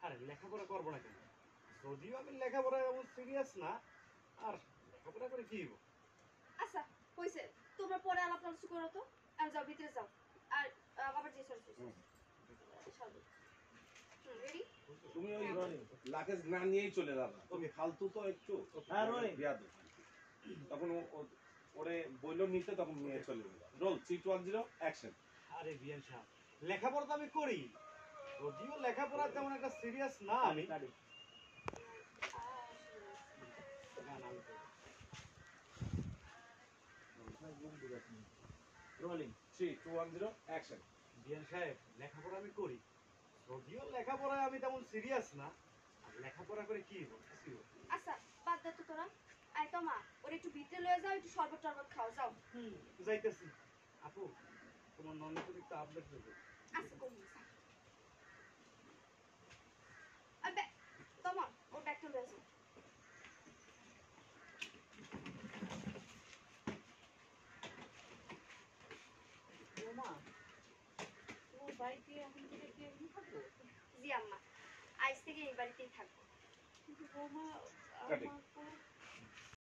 আরে লেখাপড়া করবো না কেন? যদিও আমি লেখাপড়া এমন সিরিয়াস না, আর লেখাপড়া করে কি হইব? আচ্ছা হইছে, তোমরা পরে আলাপ আলোচনা করো তো। আমি যাও ভিতরে যাও। আর আবার যে সরি সরি রেডি। তুমি ওই লাগেজ না নিয়েই চলে যাবা, তুমি ফালতু তো একটু। হ্যাঁ, রোলিং। বিয়াদ তখন ওরে বইলো নিতে, তখন নিয়ে চলে যাবা। Roll 3-2-1-0 action. আরে বিয়ান সাহেব, লেখাপড়া তো আমি করি, যদিও লেখাপড়া তেমন একটা সিরিয়াস না আমি। গান আমি করি। Rolling 3-2-1-0 action. বিয়ান সাহেব, লেখাপড়া আমি করি, যদিও লেখাপড়ায় আমি তেমন সিরিয়াস না, আর লেখাপড়া করে কি হইব? কিছুই হইব না। আচ্ছা বাদ দে তো তোরা। আয় তোমা ওরে একটু ভিতরে লয়ে যাও, একটু শরবত টরবত খাও যাও। যাইতেছি। আপু, তোমার ননদের একটু আপডেট দেবো। আচ্ছা কোন আবে তোমা ও ব্যাগটা লয়ে যাও। বৌমা, তোমার বাড়িতে এখন থেকে কি এমনি থাকবো? জি আম্মা, আজ থেকে এই বাড়িতেই থাকবো। কিন্তু বৌমা, কাটি। আমার তো